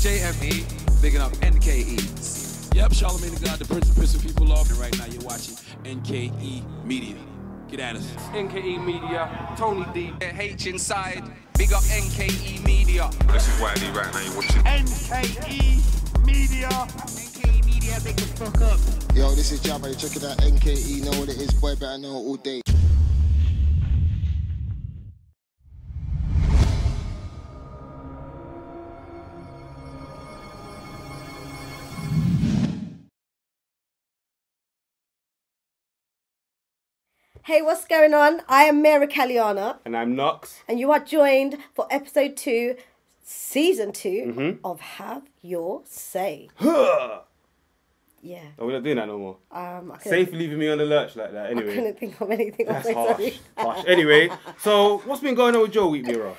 JME, bigging up NKE. Yep, Charlemagne the God, the Prince of pissing people off. And right now you're watching NKE Media. Get at us. NKE Media, Tony D. H inside, big up NKE Media. This is Wiley right now, you're watching NKE Media. NKE Media, big the fuck up. Yo, this is Jabba, you're checking out NKE, know what it is, boy, better know all day. Hey, what's going on? I am Meira Kalyana. And I'm Knux. And you are joined for episode 2, season 2 of Have Your Say. Yeah. Oh, we're not doing that no more. Safe leaving me on the lurch like that, anyway. I couldn't think of anything. That's harsh. Anyway, so what's been going on with your week, Meira?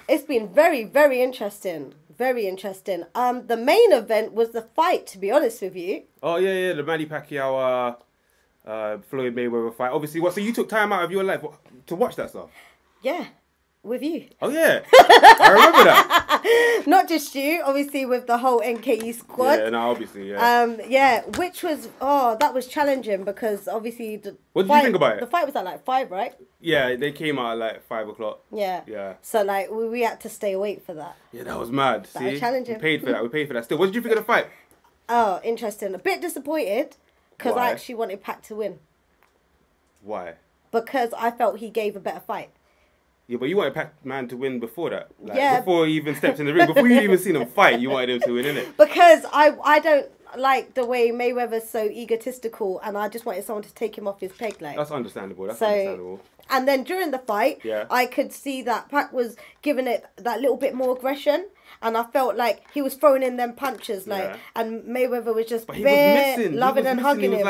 It's been very, very interesting. Very interesting. The main event was the fight, to be honest with you. Oh, yeah, the Manny Pacquiao... Floyd Mayweather fight. Obviously, so you took time out of your life to watch that stuff? Yeah, with you. Oh yeah, I remember that. Not just you, obviously with the whole NKE squad. Yeah, no, obviously, yeah. Yeah, which was that was challenging because obviously the What did you think about it? The fight was at like 5, right? Yeah, they came out at like 5 o'clock. Yeah. Yeah. So like we had to stay awake for that. Yeah, that was mad. That was challenging. We paid for that. We paid for that. Still, what did you think of the fight? Oh, interesting. A bit disappointed. Because Why? I actually wanted Pac to win. Why? Because I felt he gave a better fight. Yeah, but you wanted Pac-Man to win before that. Like, yeah. Before he even stepped in the ring. Before you even seen him fight, you wanted him to win, innit? Because I don't like the way Mayweather's so egotistical and I just wanted someone to take him off his peg. Like. That's understandable. That's understandable. And then during the fight, I could see that Pac was giving it that little bit more aggression. And I felt like he was throwing in them punches, like, and Mayweather was just loving and hugging him.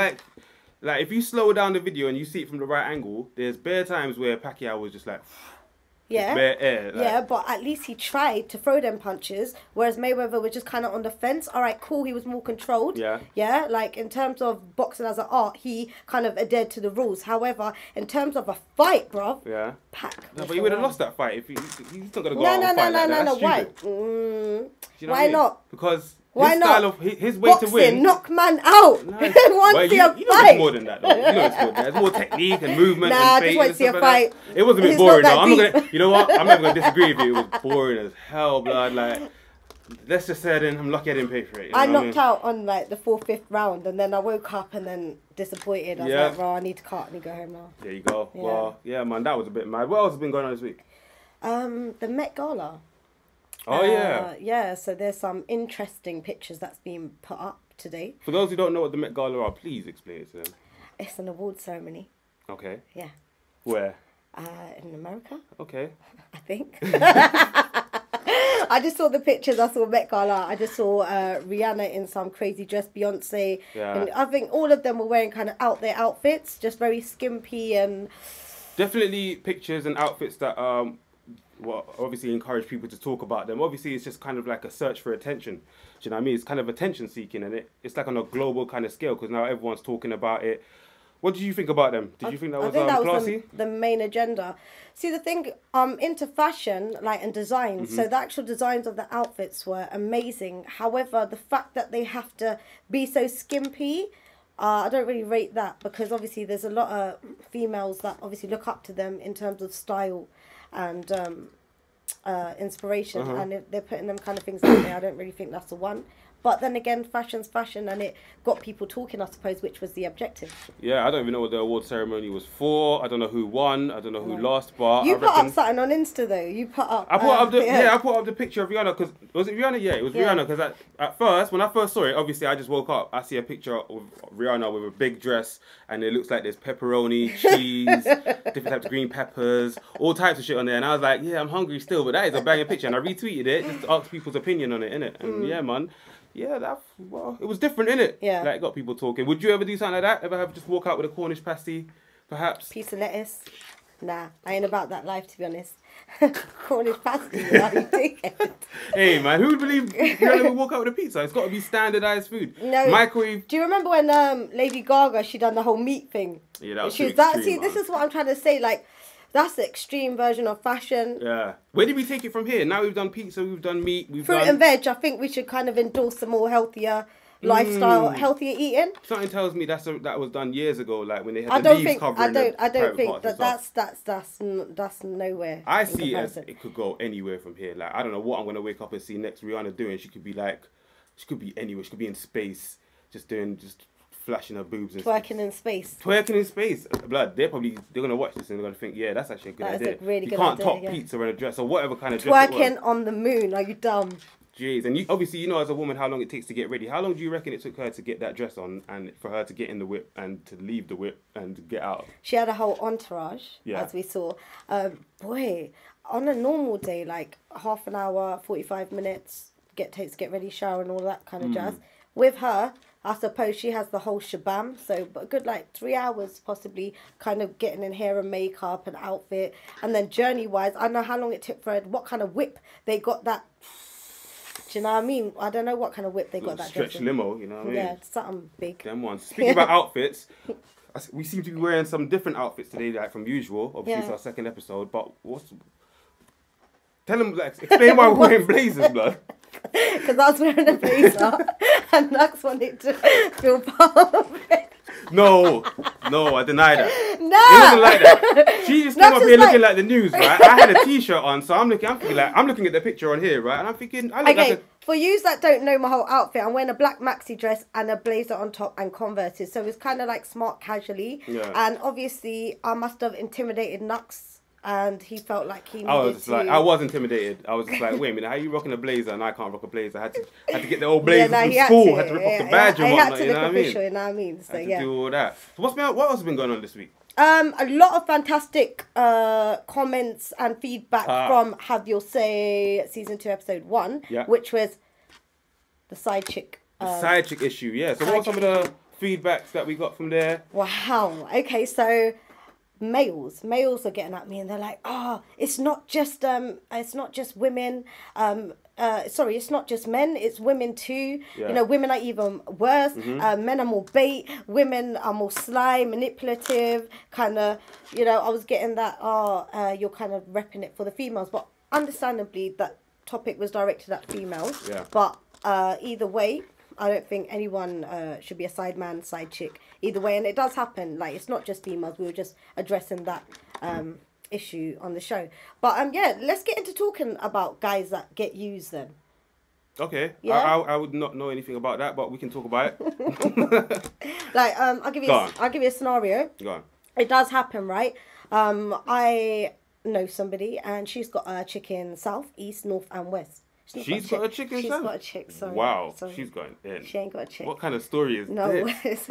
Like if you slow down the video and you see it from the right angle, there's bare times where Pacquiao was just like, bare air. Like. Yeah, but at least he tried to throw them punches, whereas Mayweather was just kind of on the fence. All right, cool, he was more controlled. Yeah, like in terms of boxing as an art, he kind of adhered to the rules. However, in terms of a fight, bruv, Pac. No, but he would have lost that fight if he's not gonna go out and fight like that. No. Why? You know why not? Because why his not? style of his way to win. Knock man out. No. Want to see a fight? It's more than that, though. You know it's more than that. There's more technique and movement. Nah, and I just want to see a fight. Like it was a bit boring, though. I'm not gonna. You know what? I'm never gonna disagree with you. It was boring as hell, blood. Like, let's just say then I'm lucky I didn't pay for it. I knocked out on like the 4th, 5th round, and then I woke up and then disappointed. I was like, bro, I need to cut and go home now. There you go. Yeah. Well, yeah, man, that was a bit mad. What else has been going on this week? The Met Gala. Oh, yeah. Yeah, so there's some interesting pictures that's been put up today. For those who don't know what the Met Gala are, please explain it to them. It's an award ceremony. Okay. Yeah. Where? In America. Okay. I think. I just saw the pictures. I saw Met Gala. I just saw Rihanna in some crazy dress, Beyonce. Yeah. And I think all of them were wearing kind of out there outfits, just very skimpy and... Definitely pictures and outfits that... obviously encourage people to talk about them. Obviously, it's just kind of like a search for attention. Do you know what I mean? It's kind of attention seeking, and it's like on a global kind of scale because now everyone's talking about it. What did you think about them? Did you think that was classy? The main agenda. See, the thing, into fashion, like, and design. So the actual designs of the outfits were amazing. However, the fact that they have to be so skimpy, I don't really rate that because obviously there's a lot of females that obviously look up to them in terms of style and inspiration, and if they're putting them kind of things out there, I don't really think that's the one. But then again, fashion's fashion, and it got people talking, I suppose, which was the objective. Yeah, I don't even know what the award ceremony was for. I don't know who won. I don't know who lost. But you put up something on Insta though. You put up. I put up the I put up the picture of Rihanna because was it Rihanna? Yeah, it was Rihanna because at first when I first saw it, obviously I just woke up. I see a picture of Rihanna with a big dress, and it looks like there's pepperoni, cheese, different types of green peppers, all types of shit on there. And I was like, yeah, I'm hungry still, but that is a banging picture. And I retweeted it just to ask people's opinion on it, innit? And yeah, man. Yeah, it was different, innit? Yeah. Like, it got people talking. Would you ever do something like that? Ever have just walk out with a Cornish pasty, perhaps? Piece of lettuce? Nah, I ain't about that life, to be honest. Cornish pasty, how you take it? Hey, man, who would believe Rihanna would walk out with a pizza? It's got to be standardised food. No. Microwave. Do you remember when Lady Gaga, she done the whole meat thing? Yeah, that was See, extreme, this is what I'm trying to say, like, That's the extreme version of fashion. Yeah. Where did we take it from here? Now we've done pizza, we've done meat, we've Fruit done... and veg, I think we should kind of endorse some more healthier lifestyle, healthier eating. Something tells me that was done years ago, like when they had the leaves covering I don't think that that's nowhere. I see it as it could go anywhere from here. Like, I don't know what I'm gonna wake up and see next Rihanna doing. She could be anywhere. She could be in space, just flashing her boobs and Twerking in space. Twerking in space. Blood. They're gonna watch this and they're gonna think, yeah, that's actually a good idea. A really you good can't idea, top yeah. pizza in a dress or whatever kind of dress. Twerking on the moon. Are you dumb? Jeez, and obviously you know as a woman how long it takes to get ready. How long do you reckon it took her to get that dress on and for her to get in the whip and to leave the whip and get out? She had a whole entourage, Yeah. as we saw. Boy, on a normal day, like half an hour, 45 minutes, get ready, shower and all that kind of jazz. With her, I suppose she has the whole shabam, so a good like 3 hours possibly kind of getting in hair and makeup and outfit. And then journey-wise, I know how long it took for her, what kind of whip they got that. Do you know what I mean? I don't know what kind of whip they got that stretch dress in. limo, you know what I mean? Yeah, something big. Them ones. Speaking about outfits, we seem to be wearing some different outfits today, like from usual. Obviously, it's our second episode, but tell them, like, explain why we're wearing blazers, blood. Because I was wearing a blazer and Knux wanted to feel part of it. No, I deny that. No, It wasn't like that. She just came Knux up is here like- looking like the news, right? I had a t-shirt on, so I'm looking at the picture on here, right? And I'm thinking, I look Okay, like for yous that don't know my whole outfit, I'm wearing a black maxi dress and a blazer on top and Converses. So it's kind of like smart casually. Yeah. And obviously, I must have intimidated Knux. And he felt like he needed I was intimidated. I was just like, wait a minute, how you rocking a blazer and I can't rock a blazer? I had to get the old blazer from school. Had to rip off the badge and I had whatnot. to You look know what I mean? official, you know what I mean? So Had to yeah. do all that. So what else has been going on this week? A lot of fantastic comments and feedback from Have Your Say Season 2 Episode 1, Yeah. which was the side chick. Side chick issue, yeah. So what were some of the feedbacks that we got from there? Wow. Okay, so males are getting at me and they're like, it's not just women. Sorry, it's not just men, it's women too. Yeah. You know, women are even worse. Men are more bait. Women are more sly, manipulative, kind of, you know, I was getting that, you're kind of repping it for the females. But understandably, that topic was directed at females. Yeah. But either way, I don't think anyone should be a side man, side chick. Either way, and it does happen. Like, it's not just females. We were just addressing that issue on the show. But yeah, let's get into talking about guys that get used then. Okay. Yeah? I would not know anything about that, but we can talk about it. Like, I'll give you a scenario. Go on. It does happen, right? I know somebody and she's got a chick in south, east, north and west. She's got a chick in She's south? got a chick, sorry. Wow, Sorry. she's going in. She ain't got a chick. What kind of story is No, this? it's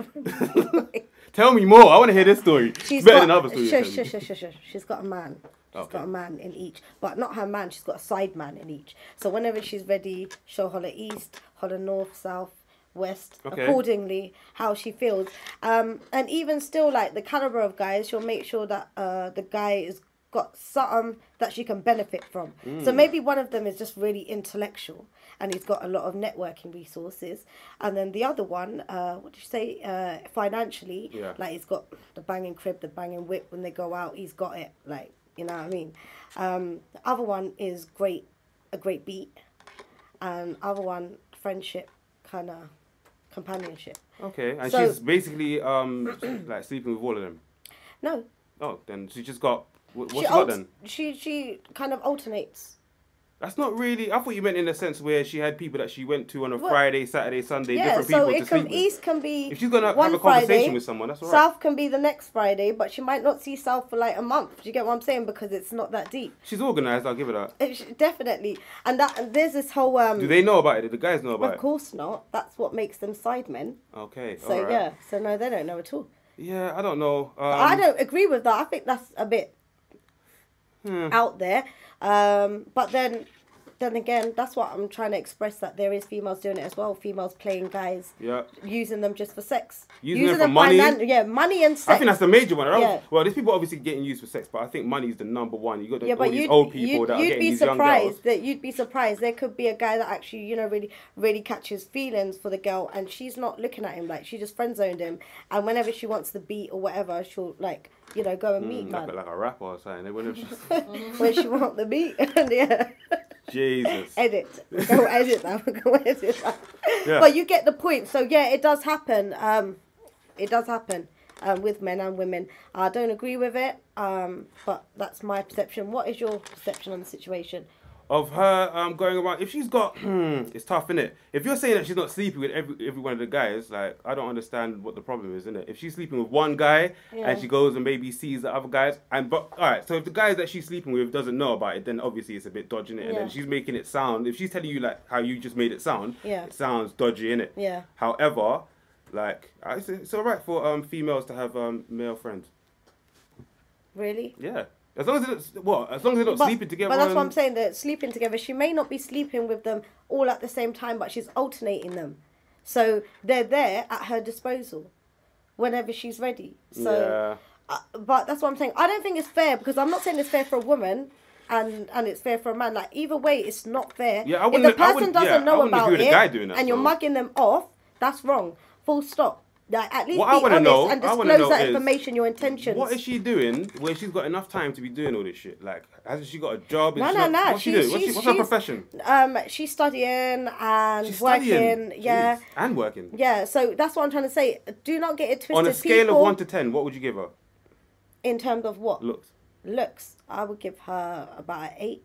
Tell me more. I want to hear this story. she's Better got, than other stories. shush. She's got a man. She's Okay. got a man in each. But not her man, she's got a side man in each. So whenever she's ready, she'll holler east, holler north, south, west, Okay. accordingly, how she feels. And even still, like, the caliber of guys, she'll make sure that the guy is got something that she can benefit from. So maybe one of them is just really intellectual and he's got a lot of networking resources, and then the other one, what did you say, financially, Yeah. like, he's got the banging crib, the banging whip. When they go out, he's got it, like, you know what I mean. The other one is a great beat, and other one, friendship, kind of companionship. Okay, and So- she's basically like sleeping with all of them. No, Oh, then she just got what's she she got then? she kind of alternates. That's not really. I thought you meant in the sense where she had people that she went to on a Well, Friday, Saturday, Sunday, Yeah, different so people to it sleep can with. east can be If she's gonna one have a conversation Friday, with someone, that's alright. South can be the next Friday, but she might not see South for like a month. Do you get what I'm saying? Because it's not that deep. She's organised. I'll give her that. Definitely, and there's this whole Do they know about it? Do the guys know about Of course not. That's what makes them sidemen. it? Okay. So alright. yeah. So no, they don't know at all. Yeah, I don't know. I don't agree with that. I think that's a bit out there. But then then again, that's what I'm trying to express, that there is females doing it as well. Females playing guys, Yeah. using them just for sex. Using them for money? Money and sex. I think that's the major one. Yeah. Well, there's people obviously getting used for sex, but I think money is the number one. You got Yeah, all but these old people that are getting these young girls. You'd be surprised. There could be a guy that actually, you know, really catches feelings for the girl, and she's not looking at him, like she just friend zoned him, and whenever she wants the beat or whatever, she'll like, you know, go and meet man. Like a rapper or something. When she want the beat, yeah. Jesus. Edit. Go edit that. Go edit that. Yeah. But you get the point. So yeah, it does happen. It does happen with men and women. I don't agree with it. But that's my perception. What is your perception on the situation? Of her going around, if she's got, it's tough, innit? If you're saying that she's not sleeping with every one of the guys, like, I don't understand what the problem is, innit? If she's sleeping with one guy and she goes and maybe sees the other guys, alright, so if the guys that she's sleeping with doesn't know about it, then obviously it's a bit dodgy, innit? And then she's making it sound, if she's telling you like how you just made it sound, it sounds dodgy, innit? Yeah. However, like, it's alright for females to have male friends. Really? Yeah. As long as they're not sleeping together. But that's what I'm saying, that sleeping together, she may not be sleeping with them all at the same time, but she's alternating them. So they're there at her disposal whenever she's ready. So, but that's what I'm saying. I don't think it's fair, because I'm not saying it's fair for a woman and it's fair for a man. Like, either way, it's not fair. Yeah, if the person doesn't know about it and you're so. mugging them off, that's wrong. Full stop. Like, at least What be honest and disclose that information, your intentions. What is she doing where she's got enough time to be doing all this shit? Like, hasn't she got a job? No. What's she doing? What's her profession? She's studying and She's working. studying. Yeah. Jeez. And working. Yeah, so that's what I'm trying to say. Do not get it twisted. On a scale of 1 to 10, what would you give her? In terms of what? Looks. I would give her about an 8.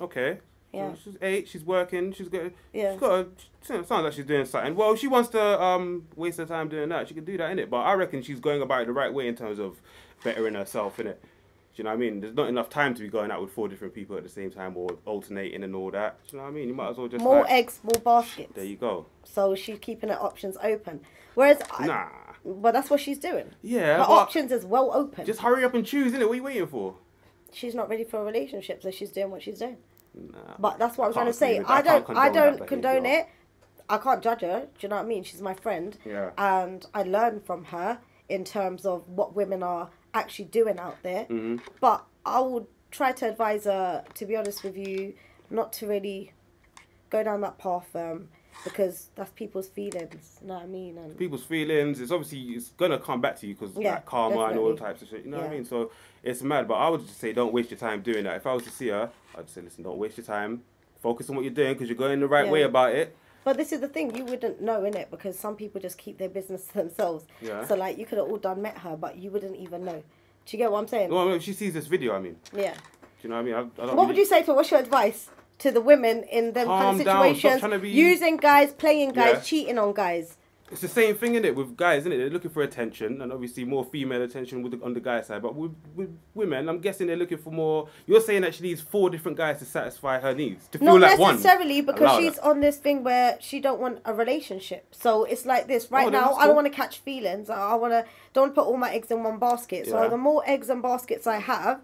Okay. Yeah. So she's 8, she's working, she's got sounds like she's doing something. Well, if she wants to waste her time doing that, she can do that, innit? But I reckon she's going about it the right way in terms of bettering herself, innit? Do you know what I mean? There's not enough time to be going out with 4 different people at the same time or alternating and all that. Do you know what I mean? You might as well just more eggs, more baskets. There you go. So she's keeping her options open. Whereas but that's what she's doing. Yeah. Her options is well open. Just hurry up and choose, innit? What are you waiting for? She's not ready for a relationship, so she's doing what she's doing. Nah, but that's what I'm trying to say. I don't condone it. I can't judge her. Do you know what I mean? She's my friend. Yeah. And I learn from her in terms of what women are actually doing out there. Mm-hmm. But I would try to advise her, to be honest with you, not to really go down that path, because that's people's feelings. You know what I mean? And people's feelings. It's gonna come back to you because like karma and all types of shit. You know what I mean? So it's mad. But I would just say, don't waste your time doing that. If I was to see her, I'd say, listen, don't waste your time. Focus on what you're doing because you're going the right way about it. But this is the thing, you wouldn't know, innit? Because some people just keep their business to themselves. Yeah. So like, you could have all done met her, but you wouldn't even know. Do you get what I'm saying? Well, if she sees this video, I mean. Yeah. Do you know what I mean? I don't what would you say to? What's your advice to the women in them kind of situations, using guys, playing guys, cheating on guys? It's the same thing, innit, with guys, innit? They're looking for attention, and obviously more female attention on the guy side. But with women, I'm guessing they're looking for more. You're saying that she needs 4 different guys to satisfy her needs, to feel like one. Not necessarily, because she's on this thing where she don't want a relationship. So it's like this right now. Cool. I don't want to catch feelings. I don't want to put all my eggs in one basket. So the more eggs and baskets I have,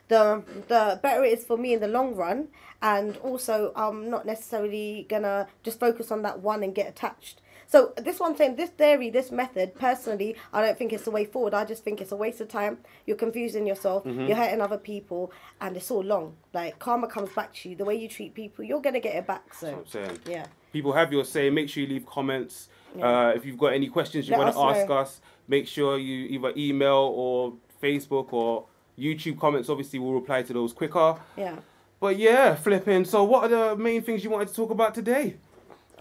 the better it is for me in the long run. And also, I'm not necessarily gonna just focus on that one and get attached. So this one thing, this theory, this method, personally, I don't think it's the way forward. I just think it's a waste of time. You're confusing yourself. You're hurting other people, and it's all long. Like, karma comes back to you. The way you treat people, you're gonna get it back. So that's what I'm saying. Yeah. People have your say. Make sure you leave comments. If you've got any questions you want to ask us, make sure you either email or Facebook or YouTube comments. Obviously, we'll reply to those quicker. Yeah. But yeah, flipping. So what are the main things you wanted to talk about today?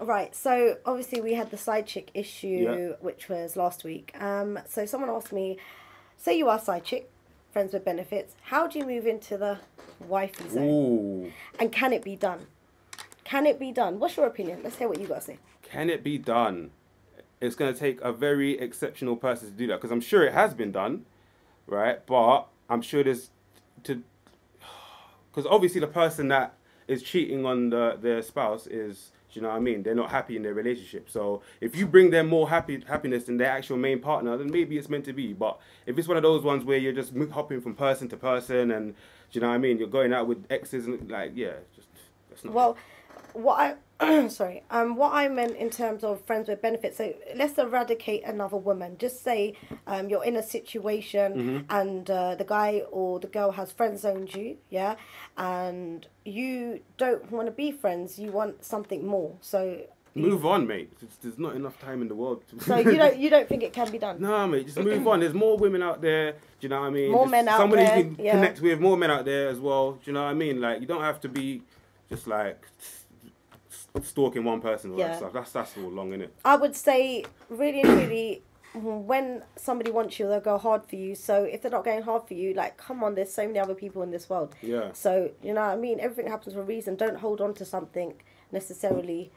Right, so obviously we had the side chick issue, which was last week. So someone asked me, say you are side chick, friends with benefits, how do you move into the wifey zone? Ooh. And can it be done? Can it be done? What's your opinion? Let's hear what you got to say. Can it be done? It's going to take a very exceptional person to do that, because I'm sure it has been done, right? But I'm sure there's because obviously the person that is cheating on their spouse is, do you know what I mean? They're not happy in their relationship. So if you bring them more happiness than their actual main partner, then maybe it's meant to be. But if it's one of those ones where you're just hopping from person to person and, do you know what I mean? You're going out with exes and like, yeah, just That's not Well, what I sorry, what I meant in terms of friends with benefits. So let's eradicate another woman. Just say you're in a situation and the guy or the girl has friend zoned you, yeah, and you don't want to be friends. You want something more. So move on, mate. There's not enough time in the world. So you don't think it can be done? No, mate, just move on. There's more women out there. Do you know what I mean? More Just men out somebody there, you can yeah. connect with. More men out there as well. Do you know what I mean? Like, you don't have to be just like stalking one person or Yeah. that stuff. That's all long, innit? I would say really and really, when somebody wants you, they'll go hard for you. So if they're not going hard for you, like, come on, there's so many other people in this world. Yeah. So, you know what I mean? Everything happens for a reason. Don't hold on to something necessarily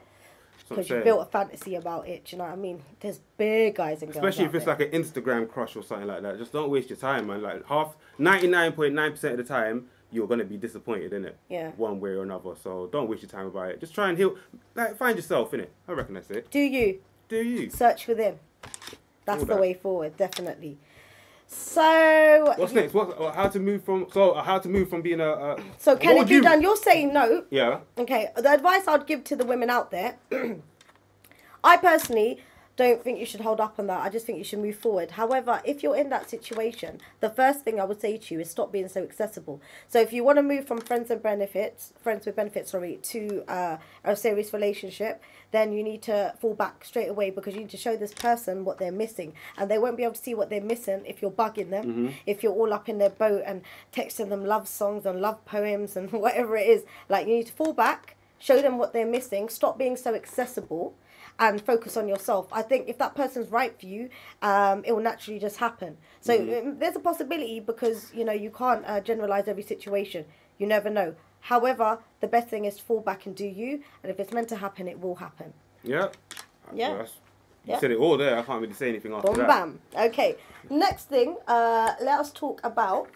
because you built a fantasy about it. Do you know what I mean? There's big guys and girls Especially out if it's there. like an Instagram crush or something like that. Just don't waste your time, man. Like 99.9% of the time, you're gonna be disappointed in it. Yeah. One way or another. So don't waste your time about it. Just try and heal. Like, find yourself in it. I reckon that's it. Do you? Do you? Search within. That's All the that. way forward, definitely. So What's next? How to move from being a. So can what it would be done? You're saying no. Yeah. Okay, the advice I'd give to the women out there, I personally don't think you should hold up on that. I just think you should move forward. However, if you're in that situation, the first thing I would say to you is stop being so accessible. So if you want to move from friends with benefits, to a serious relationship, then you need to fall back straight away because you need to show this person what they're missing. And they won't be able to see what they're missing if you're bugging them, if you're all up in their boat and texting them love songs and love poems and whatever it is. Like, you need to fall back, show them what they're missing, stop being so accessible, and focus on yourself. I think if that person's right for you, it will naturally just happen. So there's a possibility because, you know, you can't generalize every situation. You never know. However, the best thing is to fall back and do you. And if it's meant to happen, it will happen. Yeah. Yeah. You Yeah. said it all there. I can't really say anything after Boom, that. bam. Okay. Next thing, let us talk about...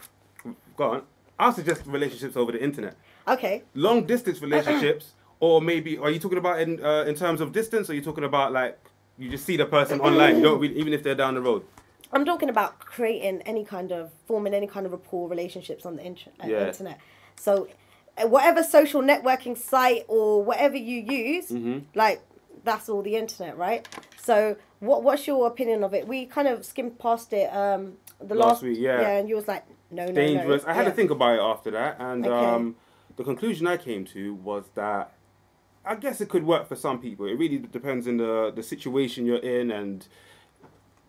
Go on. I suggest relationships over the internet. Okay. Long distance relationships, or maybe are you talking about in terms of distance, or are you talking about like you just see the person online, you don't really, even if they're down the road? I'm talking about forming any kind of rapport, relationships on the internet. So whatever social networking site or whatever you use, like, that's all the internet, right? So what's your opinion of it? We kind of skimmed past it the last week, yeah. Yeah, and you was like, no, Dangerous. no. I had to think about it after that, and Okay. the conclusion I came to was that I guess it could work for some people. It really depends on the situation you're in, and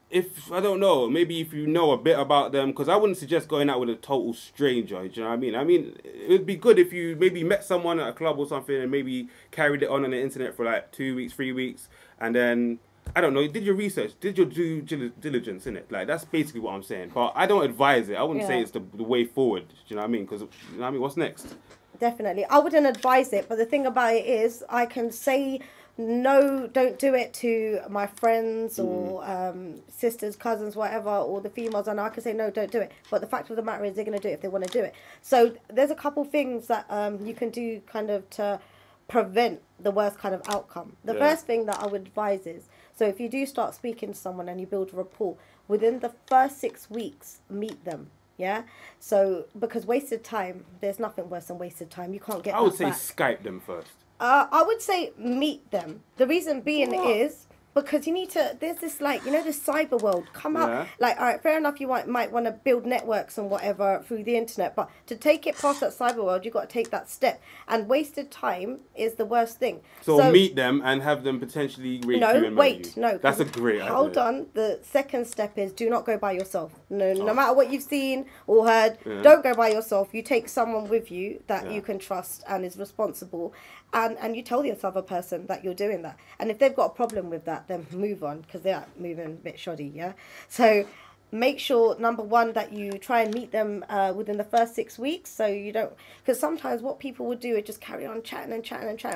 if, I don't know, maybe if you know a bit about them, because I wouldn't suggest going out with a total stranger, do you know what I mean? I mean, it would be good if you maybe met someone at a club or something and maybe carried it on the internet for like 2 weeks, 3 weeks, and then, I don't know, did your research, did your due diligence in it. Like, that's basically what I'm saying. But I don't advise it. I wouldn't say it's the way forward, do you know what I mean? Because, you know what I mean, what's next? Definitely. I wouldn't advise it, but the thing about it is I can say no, don't do it to my friends or sisters, cousins, whatever, or the females, and I can say no, don't do it. But the fact of the matter is they're going to do it if they want to do it. So there's a couple things that you can do kind of to prevent the worst kind of outcome. The first thing that I would advise is, so if you do start speaking to someone and you build a rapport, within the first 6 weeks, meet them. Yeah, so because wasted time, there's nothing worse than wasted time. You can't get. I would that say back. Skype them first. I would say meet them. The reason being is because you need to. There's this, like, you know, this cyber world come out. Yeah. Like, all right, fair enough. You might want to build networks and whatever through the internet, but to take it past that cyber world, you got to take that step. And wasted time is the worst thing. So meet them and have them potentially rape you and murder you. No. That's a great idea. Hold on. The second step is do not go by yourself. No matter what you've seen or heard, don't go by yourself. You take someone with you that you can trust and is responsible, and you tell this other person that you're doing that. And if they've got a problem with that, then move on, because they're moving a bit shoddy, yeah? So make sure, number one, that you try and meet them within the first 6 weeks, so you don't, because sometimes what people would do is just carry on chatting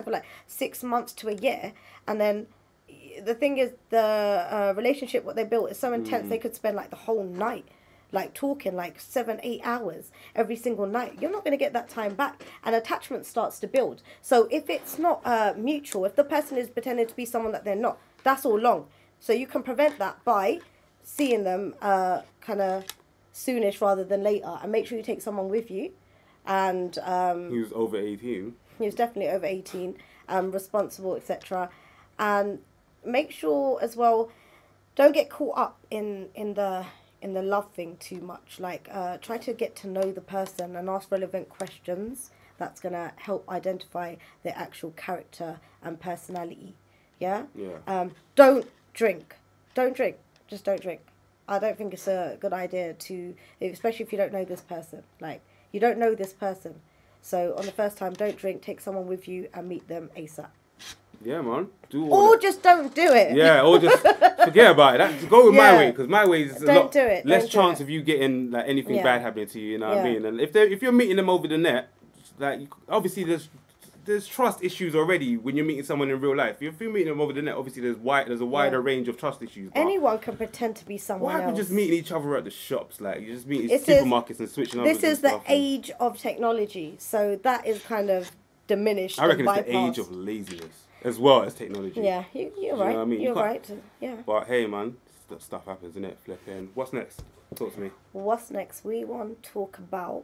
for like 6 months to a year, and then the thing is, the relationship, what they built is so intense, they could spend like the whole night like talking, like 7-8 hours every single night. You're not going to get that time back, and attachment starts to build. So if it's not mutual, if the person is pretending to be someone that they're not, that's all long. So you can prevent that by seeing them kind of soonish rather than later, and make sure you take someone with you, and who's over 18. He was definitely over 18, responsible, etc. And make sure as well, don't get caught up in the love thing too much. Like, try to get to know the person and ask relevant questions. That's gonna help identify their actual character and personality. Yeah. Yeah. Don't drink. Don't drink. Just don't drink. I don't think it's a good idea to, especially if you don't know this person. Like, you don't know this person. So on the first time, don't drink. Take someone with you and meet them ASAP. Yeah, man. Do all Or that. just don't do it. Yeah, or just forget about it. Go with my way, because my way is a Don't lot do it. less Don't do chance it. of you getting like anything Yeah. bad happening to you. You know what I Yeah. mean? And if you're meeting them over the net, like obviously there's trust issues already when you're meeting someone in real life. If you're meeting them over the net, obviously there's a wider range of trust issues. But Anyone can pretend to be someone why are we else. just meeting each other at the shops? Like you just meet in This is- supermarkets and switching numbers. This is and the stuff and- age of technology, so that is kind of diminished. I reckon and it's the age bypassed. of laziness as well as technology. Yeah, you're You know right. what I mean? You You're can't- right. Yeah. But hey, man, stuff happens, isn't it? Flipping. What's next? Talk to me. What's next? We want to talk about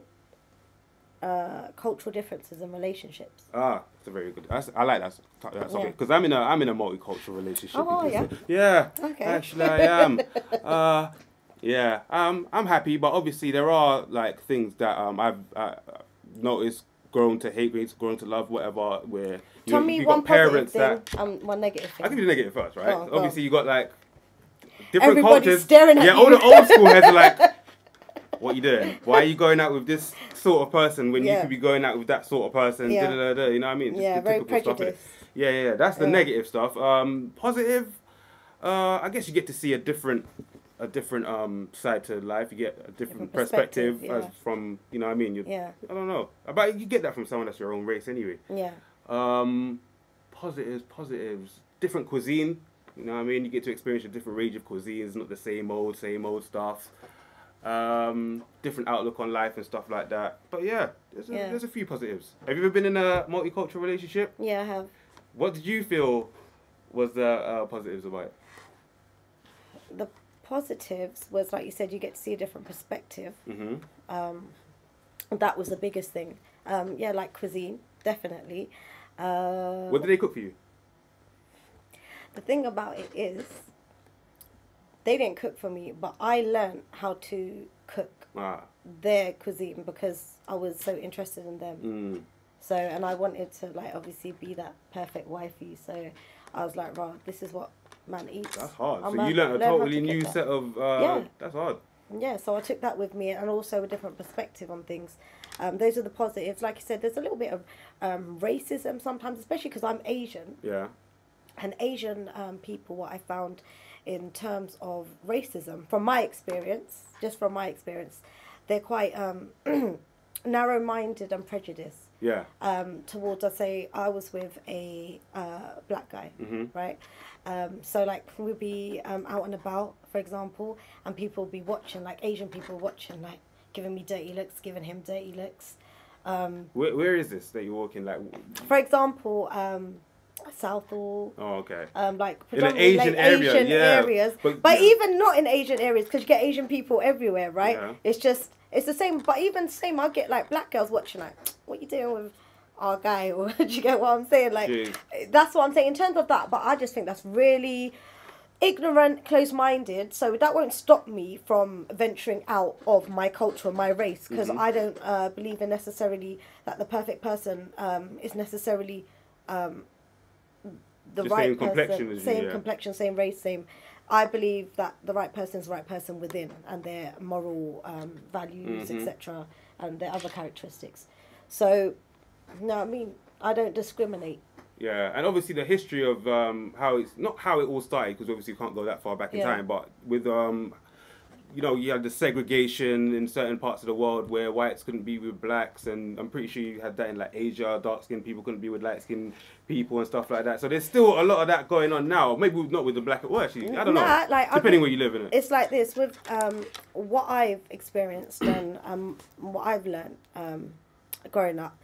cultural differences in relationships. Ah, it's a very good. I like that Yeah. topic because I'm in a multicultural relationship. Oh, you can yeah? say. Yeah. Okay. Actually, I am. Yeah. I'm happy, but obviously there are like things that I've noticed, grown to hate, grown to love, whatever. Where Tell me you've one got positive parents thing, one negative thing. I can do the negative first, right? Go on. Obviously, you got like different Everybody's cultures. staring at yeah, you. all the old school heads are like, "What you doing? Why are you going out with this sort of person when you Yeah. could be going out with that sort of person?" Yeah. Da-da-da-da, you know what I mean? Just Yeah, the very typical stuff, innit? prejudiced. Yeah. That's the Yeah. negative stuff. Positive. I guess you get to see a different side to life. You get a different perspective perspective, as from, you know what I mean? Yeah. I don't know. But you get that from someone that's your own race anyway. Yeah. Positives. Different cuisine. You know what I mean? You get to experience a different range of cuisines, not the same old stuff. Different outlook on life and stuff like that. But yeah, there's a few positives. Have you ever been in a multicultural relationship? Yeah, I have. What did you feel was the positives about it? The positives was, like you said, you get to see a different perspective. Mm-hmm. That was the biggest thing. Yeah, like cuisine, definitely. What did they cook for you? The thing about it is, they didn't cook for me, but I learned how to cook Ah. their cuisine because I was so interested in them. Mm. So, and I wanted to, like, obviously be that perfect wifey. So I was like, right, this is what man eats. That's hard. I'm So gonna you learned a learn how to totally cook new that. set of... Yeah. That's hard. Yeah, so I took that with me, and also a different perspective on things. Those are the positives. Like you said, there's a little bit of racism sometimes, especially because I'm Asian. Yeah. And Asian people, what I found in terms of racism, from my experience, they're quite narrow-minded and prejudiced. Yeah. Towards, I say, I was with a black guy, Mm-hmm. right? So, like, we'd be out and about, for example, and people would be watching, like, Asian people watching, like, giving me dirty looks, giving him dirty looks. Where is this that you're walking? Like, For example, Southall. oh, okay. Like In an predominantly Asian like area, Asian yeah. areas, But- but yeah. even not in Asian areas, because you get Asian people everywhere, right? Yeah. It's just it's the same. But even same, I get like black girls watching, like, what you doing with our guy? Or do you get what I'm saying? Like, Jeez. that's what I'm saying in terms of that. But I just think that's really ignorant, closed-minded. So that won't stop me from venturing out of my culture and my race, because Mm-hmm. I don't believe in necessarily that the perfect person is necessarily the The right same complexion person, as you, same yeah. complexion, same race, same. I believe that the right person is the right person within, and their moral values, Mm-hmm. etc., and their other characteristics. So, no, I mean, I don't discriminate. Yeah, and obviously the history of how it's not how it all started, because obviously you can't go that far back in Yeah. time, but with you know, you had the segregation in certain parts of the world where whites couldn't be with blacks, and I'm pretty sure you had that in like Asia, dark skinned people couldn't be with light skinned people and stuff like that. So there's still a lot of that going on now. Maybe not with the black, well, actually, I don't know. Nah, like, Depending where you live in it. It's like this with what I've experienced and what I've learned growing up,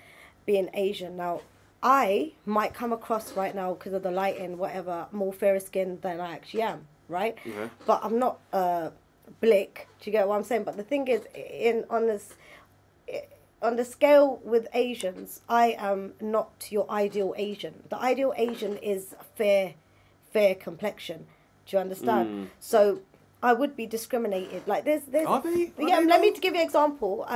being Asian. Now, I might come across right now because of the lighting, whatever, more fairer skinned than I actually am, right? Mhm. But I'm not blick. Do you get what I'm saying? But the thing is, on the scale with Asians, I am not your ideal Asian. The ideal Asian is fair complexion. Do you understand? So I would be discriminated. Like there's Are they? yeah. Let me give you an example.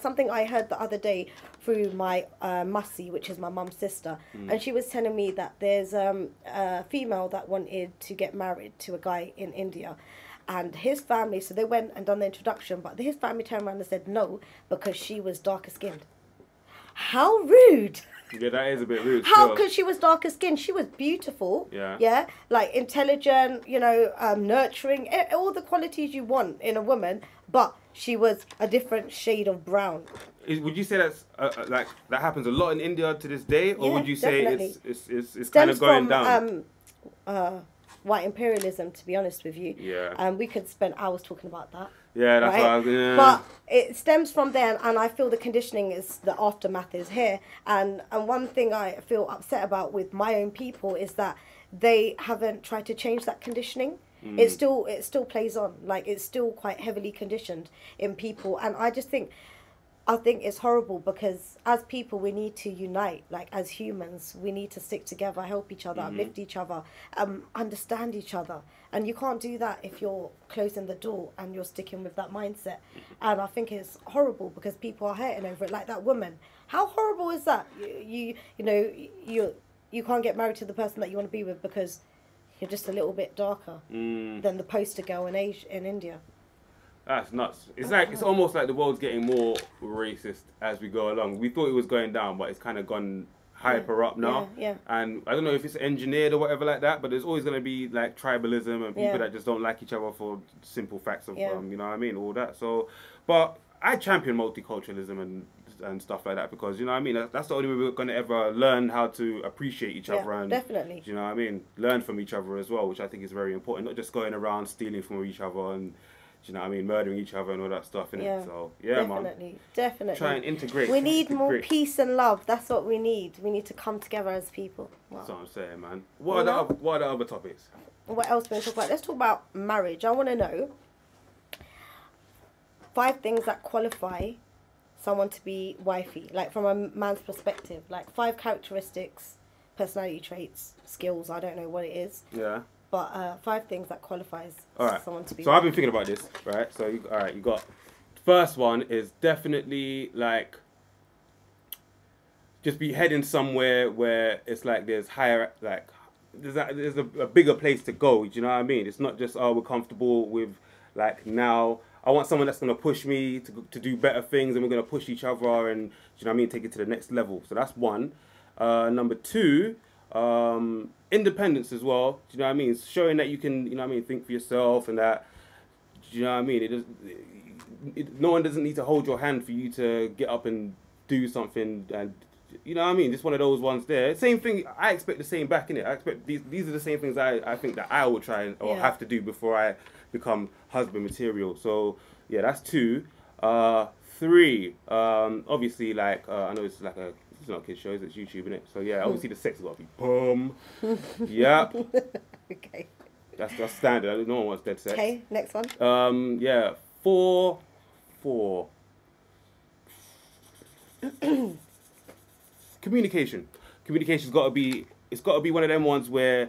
Something I heard the other day through my Mussy, which is my mum's sister, and she was telling me that there's a female that wanted to get married to a guy in India. And his family, so they went and done the introduction, but his family turned around and said no because she was darker skinned. How rude! Yeah, that is a bit rude. How still. could she was darker skinned? She was beautiful. Yeah. Yeah, like intelligent, you know, nurturing, all the qualities you want in a woman, but she was a different shade of brown. Would you say that's like that happens a lot in India to this day, or Yeah, would you say definitely. it's kind of going down? White imperialism, to be honest with you. Yeah. We could spend hours talking about that. Yeah, that's right? what I was. Yeah. But it stems from there, and I feel the conditioning is the aftermath is here. And one thing I feel upset about with my own people is that they haven't tried to change that conditioning. It still plays on, like it's still quite heavily conditioned in people, and I think it's horrible because as people we need to unite. Like as humans, we need to stick together, help each other, uplift each other, understand each other. And you can't do that if you're closing the door and you're sticking with that mindset. And I think it's horrible because people are hurting over it. Like that woman, how horrible is that? You can't get married to the person that you want to be with because you're just a little bit darker than the poster girl in India. That's nuts. It's almost like the world's getting more racist as we go along. We thought it was going down, but it's kind of gone hyper up now. Yeah. And I don't know if it's engineered or whatever like that, but there's always going to be like tribalism and people that just don't like each other for simple facts of, you know what I mean, all that. So, but I champion multiculturalism and stuff like that because, you know what I mean, that's the only way we're going to ever learn how to appreciate each other and, definitely. you know what I mean, learn from each other as well, which I think is very important, not just going around stealing from each other and, you know what I mean, murdering each other and all that stuff, innit? Yeah, So, yeah, definitely. Try and integrate. We need more peace and love. That's what we need. We need to come together as people. Wow. That's what I'm saying, man. What are the other topics? What else we talk about? Let's talk about marriage. I want to know 5 things that qualify someone to be wifey, like from a man's perspective, like 5 characteristics, personality traits, skills. I don't know what it is. Yeah. But 5 things that qualifies someone to be. So I've been thinking about this, right? So you got first one is definitely like just be heading somewhere where it's like there's higher like there's a bigger place to go. Do you know what I mean? It's not just we're comfortable with like now. I want someone that's gonna push me to do better things, and we're gonna push each other, and do you know what I mean? Take it to the next level. So that's one. Number 2. Independence as well. Do you know what I mean? It's showing that you can, you know what I mean, think for yourself and that, do you know what I mean? No one doesn't need to hold your hand for you to get up and do something, and you know what I mean? Just one of those ones there. Same thing, I expect the same back, innit? I expect these are the same things I think that I will try or have to do before I become husband material. So yeah, that's 2. 3, obviously, like I know it's like it's not a kid show, it's YouTube, innit? So yeah, obviously the sex has got to be boom. Yep. Okay. That's standard. No one wants dead sex. Okay, next one. Yeah. 4. Communication. Communication's got to be. It's got to be one of them ones where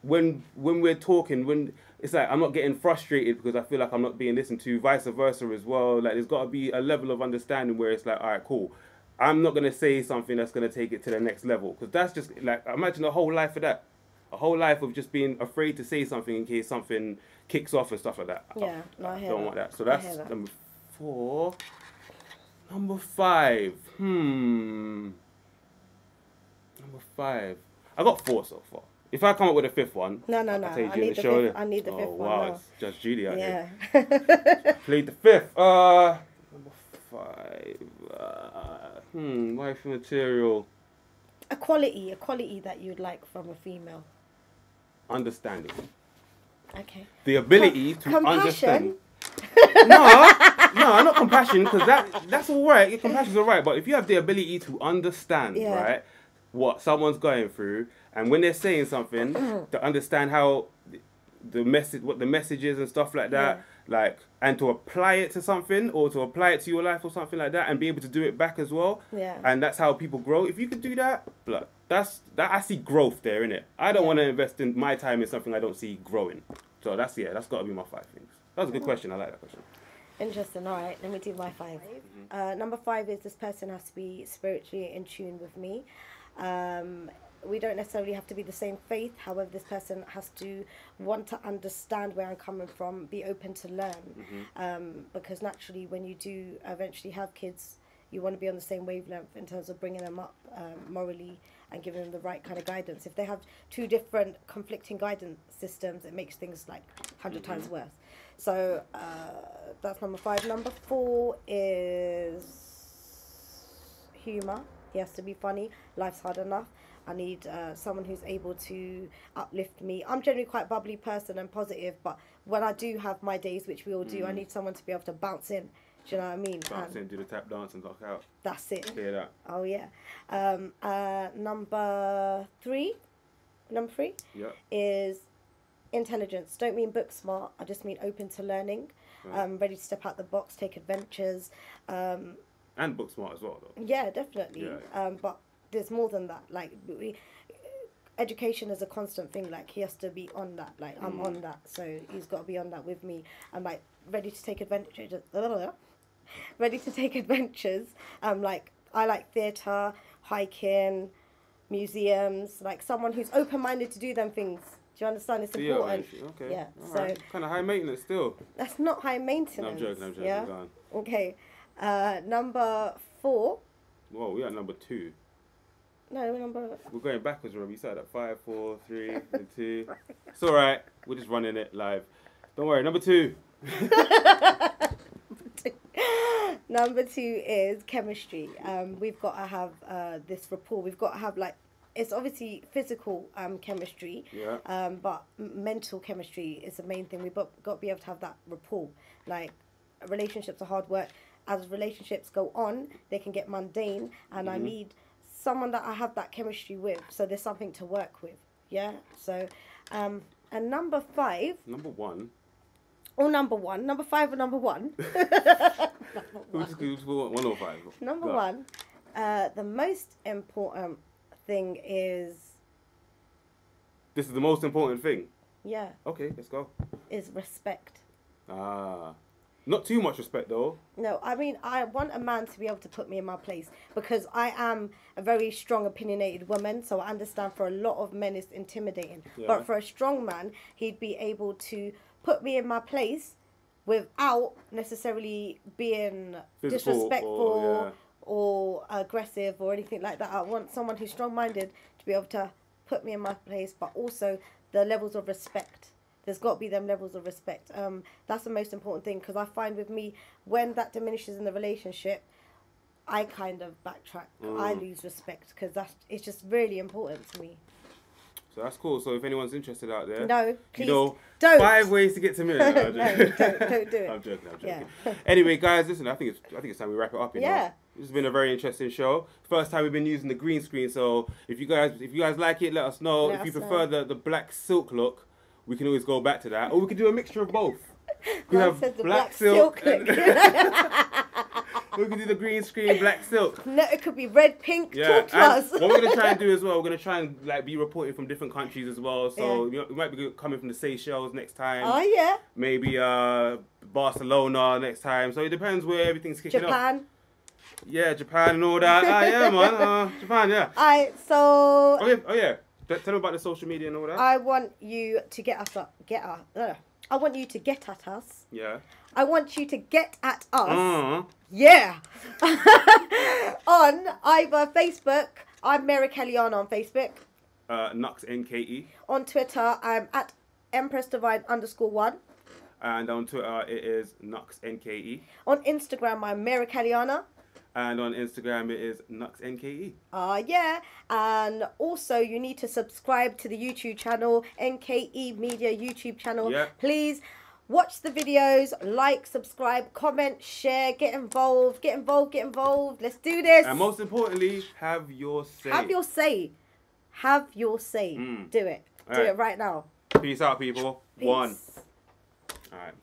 when we're talking, it's like I'm not getting frustrated because I feel like I'm not being listened to, vice versa as well. Like there's got to be a level of understanding where it's like, all right, cool. I'm not going to say something that's going to take it to the next level, because that's just like, imagine a whole life of that. A whole life of just being afraid to say something in case something kicks off and stuff like that. Yeah, no, I hear don't that. want that. So that's number 4. Number 5. Number 5. I got 4 so far. If I come up with a 5th one, No. I'll tell you I during need the the show. 5th. I need the 5th one. Wow, Now. it's Judge Judy out here. Yeah. Played the 5th. Number 5. Wifey material. Equality that you'd like from a female. Understanding. Okay. The ability to compassion? understand. No, not compassion, because that's all right. Your compassion's all right, but if you have the ability to understand, right, what someone's going through, and when they're saying something, to understand how the message, what the message is and stuff like that, like, and to apply it to something or to apply it to your life or something like that, and be able to do it back as well. Yeah. And that's how people grow. If you could do that, look, that I see growth there, innit? I don't want to invest in my time in something I don't see growing. So that's got to be my 5 things. That was a good question. I like that question. Interesting. All right, let me do my 5. Number 5 is this person has to be spiritually in tune with me. We don't necessarily have to be the same faith. However, this person has to want to understand where I'm coming from, be open to learn. Because naturally, when you do eventually have kids, you want to be on the same wavelength in terms of bringing them up morally and giving them the right kind of guidance. If they have 2 different conflicting guidance systems, it makes things like 100 times worse. So that's number 5. Number 4 is humour. He has to be funny. Life's hard enough. I need someone who's able to uplift me. I'm generally quite a bubbly person and positive, but when I do have my days, which we all do, I need someone to be able to bounce in. Do you know what I mean? Bounce in, do the tap dance and knock out. That's it. Hear that? Oh, yeah. Number 3 Yeah. is intelligence. Don't mean book smart. I just mean open to learning. Ready to step out the box, take adventures. And book smart as well, though. Yeah, definitely. Yeah. But there's more than that. Like, education is a constant thing. Like, he has to be on that. Like, I'm on that, so he's got to be on that with me. I'm like ready to take adventures. Ready to take adventures. Like, I like theatre, hiking, museums. Like, someone who's open-minded to do them things. Do you understand? It's important. Okay. Yeah. All So right. Kind of high maintenance still. that's not high maintenance. No, I'm joking. Yeah. Go on. Okay. Number 4. Whoa, we at number 2. No, number. We're going backwards, remember? You started at 5, 4, 3, and 2. It's alright. We're just running it live. Don't worry. Number 2. Number 2 is chemistry. We've got to have this rapport. We've got to have, like, it's obviously physical chemistry, Yeah. but mental chemistry is the main thing. We've got to be able to have that rapport. Like, relationships are hard work. As relationships go on, they can get mundane, and I need someone that I have that chemistry with, so there's something to work with. Yeah. So, and number 5. Number 1. Or number 1. Number 5 or number 1. Who's 1 or 5? Number 1. The most important thing is. This is the most important thing. Yeah. Okay, let's go. Is respect. Not too much respect though. No, I mean, I want a man to be able to put me in my place, because I am a very strong, opinionated woman, so I understand for a lot of men it's intimidating. Yeah. But for a strong man, he'd be able to put me in my place without necessarily being Physical disrespectful or aggressive or anything like that. I want someone who's strong-minded to be able to put me in my place, but also the levels of respect. There's got to be them levels of respect. That's the most important thing, because I find with me, when that diminishes in the relationship, I kind of backtrack. I lose respect, because it's just really important to me. So that's cool. So if anyone's interested out there, No, please, you know, don't. 5 ways to get to me. No, No, don't do it. I'm joking. Yeah. Anyway, guys, listen. I think it's time we wrap it up. You know? Yeah. This has been a very interesting show. First time we've been using the green screen. So if you guys like it, let us know. Let if you us prefer the black silk look, we can always go back to that, or we could do a mixture of both. We Man have said the black silk. look. We can do the green screen, black silk. No, it could be red, pink, Yeah, talk to us. and what we're gonna try and do as well, we're gonna try and like be reporting from different countries as well. So we might be coming from the Seychelles next time. Oh yeah. Maybe Barcelona next time. So it depends where everything's kicking up. Japan. Yeah, Japan and all that. Yeah, man. Japan, yeah. Alright, so Oh yeah. Tell them about the social media and all that. I want you to I want you to get at us. Yeah. I want you to get at us. Yeah. On either Facebook, I'm Meira Kalyana on Facebook. Knux NKE. On Twitter, I'm at Empress Divine _1. And on Twitter, it is Knux NKE. On Instagram, I'm Meira Kalyana. And on Instagram, it is Knux NKE. Yeah. And also, you need to subscribe to the YouTube channel, NKE Media YouTube channel. Yep. Please watch the videos, like, subscribe, comment, share, get involved. Let's do this. And most importantly, have your say. Have your say. Have your say. Do it. Do it right now. Peace out, people. Peace. 1. All right.